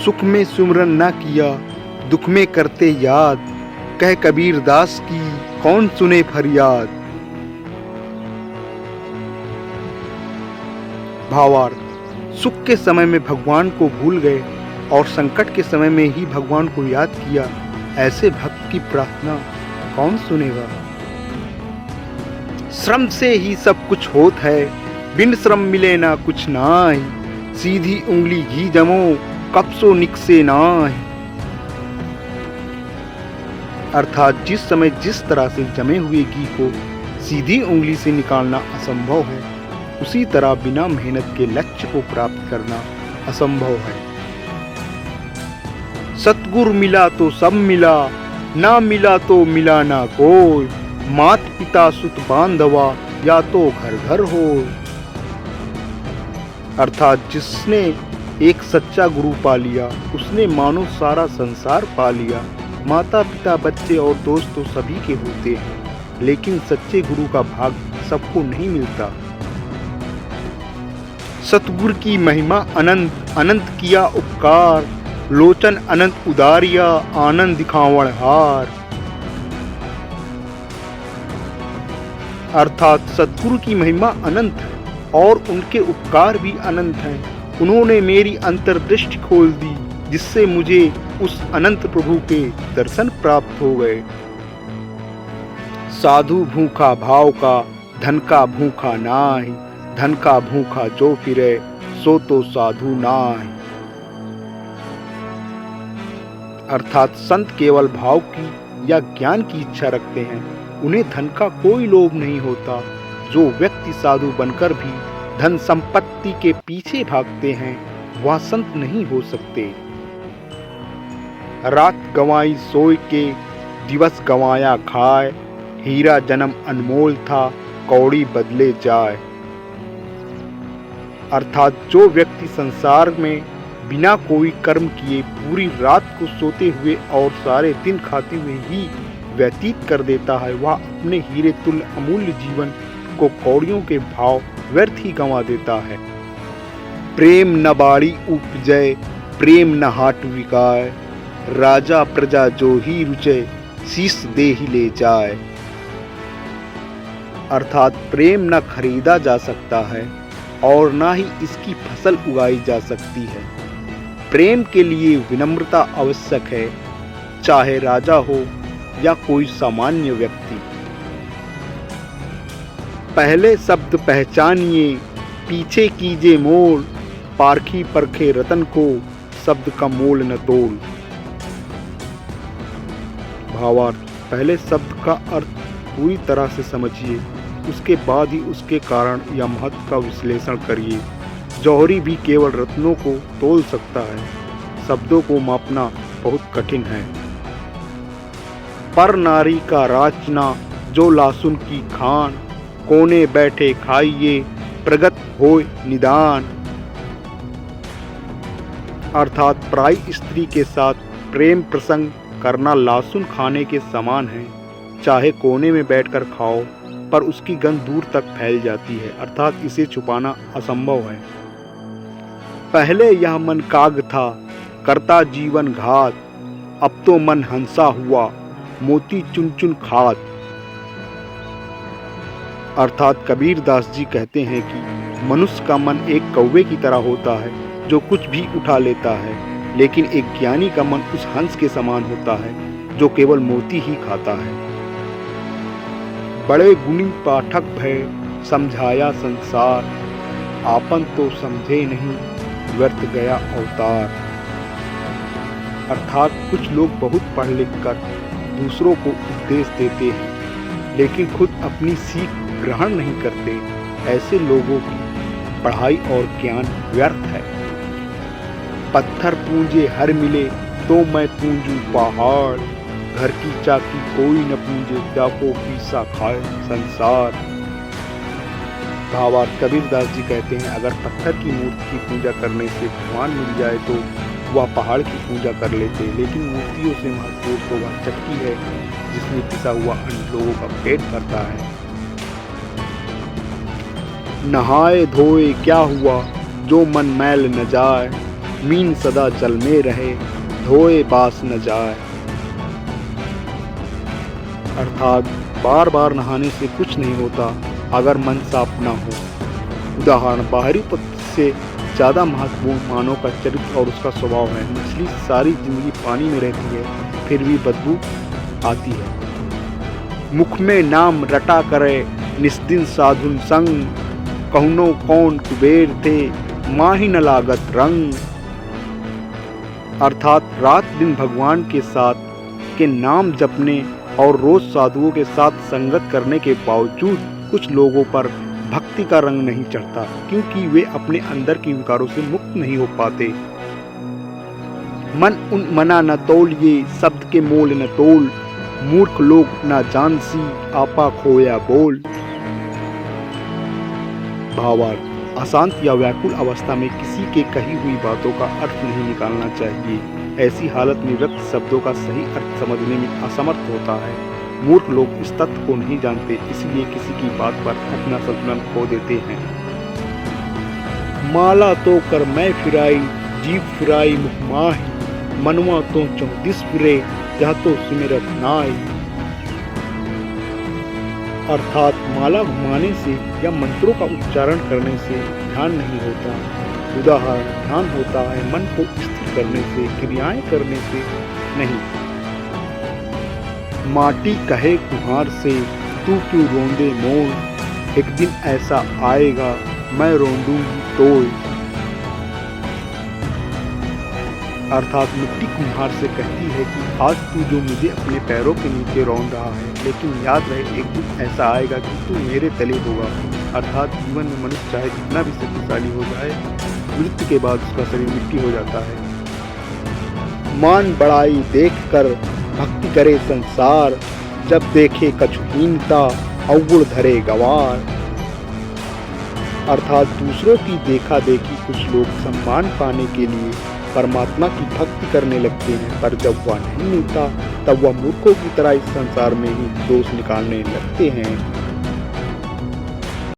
सुख में सुमरन न किया, दुख में करते याद, कह कबीर दास की कौन सुने फरियाद। भावार्थ, सुख के समय में भगवान को भूल गए और संकट के समय में ही भगवान को याद किया, ऐसे भक्त की प्रार्थना कौन सुनेगा। श्रम से ही सब कुछ होत है, बिन श्रम मिले ना कुछ नाहि, सीधी उंगली घी जमो कपसो निकसे नाहि। अर्थात जिस समय जिस तरह से जमे हुए घी को सीधी उंगली से निकालना असंभव है, उसी तरह बिना मेहनत के लक्ष्य को प्राप्त करना असंभव है। सतगुरु मिला तो सब मिला, ना मिला तो मिला ना कोई, मात पिता सुत बांधवा या तो घर घर हो। अर्थात जिसने एक सच्चा गुरु पा लिया, उसने मानो सारा संसार पा लिया। माता पिता बच्चे और दोस्त तो सभी के होते हैं, लेकिन सच्चे गुरु का भाग्य सबको नहीं मिलता। सतगुरु की महिमा अनंत, अनंत किया उपकार, लोचन अनंत उदारिया, आनंद दिखावण हार। अर्थात सतगुरु की महिमा अनंत है और उनके उपकार भी अनंत हैं। उन्होंने मेरी अंतर्दृष्टि खोल दी, जिससे मुझे उस अनंत प्रभु के दर्शन प्राप्त हो गए। साधु भूखा भाव का, धन का भूखा नाहि, धन का भूखा जो फिरे सो तो साधु नाहि। अर्थात संत केवल भाव की या ज्ञान की इच्छा रखते हैं, उन्हें धन का कोई लोभ नहीं होता। जो व्यक्ति साधु बनकर भी धन संपत्ति के पीछे भागते हैं, वह संत नहीं हो सकते। रात गंवाई सोए के, दिवस गंवाया खाए, हीरा जन्म अनमोल था, कौड़ी बदले जाए। अर्थात जो व्यक्ति संसार में बिना कोई कर्म किए पूरी रात को सोते हुए और सारे दिन खाते हुए ही व्यतीत कर देता है, वह अपने हीरे तुल्य अमूल्य जीवन को कौड़ियों के भाव व्यर्थ ही गंवा देता है। प्रेम न बाड़ी उपजय, प्रेम न हाट विकाय, राजा प्रजा जो ही रुचे, शीश दे ही ले जाए। अर्थात प्रेम न खरीदा जा सकता है और ना ही इसकी फसल उगाई जा सकती है। प्रेम के लिए विनम्रता आवश्यक है, चाहे राजा हो या कोई सामान्य व्यक्ति। पहले शब्द पहचानिए, पीछे कीजिए मोल, पारखी परखे रतन को, शब्द का मोल न तोल। भावार्थ, पहले शब्द का अर्थ पूरी तरह से समझिए, उसके बाद ही उसके कारण या महत्व का विश्लेषण करिए। जौहरी भी केवल रत्नों को तोल सकता है, शब्दों को मापना बहुत कठिन है। पर नारी का राचना जो लासुन की खान, कोने बैठे खाइए प्रगट होय निदान। अर्थात पराई स्त्री के साथ प्रेम प्रसंग करना लासुन खाने के समान है। चाहे कोने में बैठकर खाओ, पर उसकी गंध दूर तक फैल जाती है, अर्थात इसे छुपाना असंभव है। पहले यह मन काग था, करता जीवन घात, अब तो मन हंसा हुआ, मोती चुन चुन खात। अर्थात कबीर दास जी कहते हैं कि मनुष्य का मन एक कौवे की तरह होता है, जो कुछ भी उठा लेता है, लेकिन एक ज्ञानी का मन उस हंस के समान होता है, जो केवल मोती ही खाता है। बड़े गुणी पाठक भय समझाया संसार, आपन तो समझे नहीं व्यर्थ गया अवतार। अर्थात कुछ लोग बहुत पढ़ लिख कर दूसरों को उपदेश देते हैं, लेकिन खुद अपनी सीख ग्रहण नहीं करते। ऐसे लोगों की पढ़ाई और ज्ञान व्यर्थ है। पत्थर पूंजे हर मिले तो मैं पूंजू पहाड़, घर की चाकी कोई न पूंजे, डाको पीसा खाए संसार। भावार्थ, कबीर दास जी कहते हैं, अगर पत्थर की मूर्ति की पूजा करने से भगवान मिल जाए तो वह पहाड़ की पूजा कर लेते, लेकिन मूर्तियों से महत्वपूर्ण तो वह चक्की है जिसमें पिसा हुआ अन्न लोगों का पेट भरता है। नहाए धोए क्या हुआ, जो मन मैल न जाए, मीन सदा जल में रहे, धोए बास न जाए। अर्थात बार बार नहाने से कुछ नहीं होता अगर मन साफ न हो। उदाहरण, बाहरी उपस्थिति से ज़्यादा महत्वपूर्ण मानव का चरित्र और उसका स्वभाव है। मछली सारी जिंदगी पानी में रहती है, फिर भी बदबू आती है। मुख में नाम रटा करे निस्दिन साधुन संग, कहुनो कौन कुबेर थे, माही न लागत रंग। अर्थात रात दिन भगवान के साथ के नाम जपने और रोज साधुओं के साथ संगत करने के बावजूद कुछ लोगों पर भक्ति का रंग नहीं चढ़ता, क्योंकि वे अपने अंदर के विकारों से मुक्त नहीं हो पाते। मन उन मना न तोल, ये शब्द के मोल न तोल, मूर्ख लोग न जानसी, आपा खोया बोल। भावार्थ, अशांत या व्याकुल अवस्था में किसी के कही हुई बातों का अर्थ नहीं निकालना चाहिए। ऐसी हालत में व्यक्त शब्दों का सही अर्थ समझने में असमर्थ होता है। मूर्ख लोग इस तथ्य को नहीं जानते, इसलिए किसी की बात पर अपना संतुलन खो देते हैं। माला तो कर मैं फिराई, जीव फिराई मुख माही, मनवा तो चौदिस फिरे, यह तो सुमिरत नाई। अर्थात माला घुमाने से या मंत्रों का उच्चारण करने से ध्यान नहीं होता। उदाहरण, ध्यान होता है मन को स्थिर करने से, क्रियाएं करने से नहीं। माटी कहे कुम्हार से, तू क्यों रोंदे मोड़, एक दिन ऐसा आएगा मैं रोंदूंगी तोड़। अर्थात मिट्टी कुम्हार से कहती है कि आज तू जो मुझे अपने पैरों के नीचे रौंद रहा है, लेकिन याद रहे एक दिन ऐसा आएगा कि तू मेरे तले होगा। अर्थात जीवन में मनुष्य चाहे जितना भी शक्तिशाली हो जाए, मृत्यु के बाद उसका शरीर मिट्टी हो जाता है। मान बड़ाई देख कर भक्ति करे संसार, जब देखे कछुहीनता अवगुण धरे गवार। अर्थात दूसरों की देखा देखी कुछ लोग सम्मान पाने के लिए परमात्मा की भक्ति करने लगते हैं, पर जब वह नहीं मिलता तब वह मूर्खों की तरह इस संसार में ही दोष निकालने लगते हैं।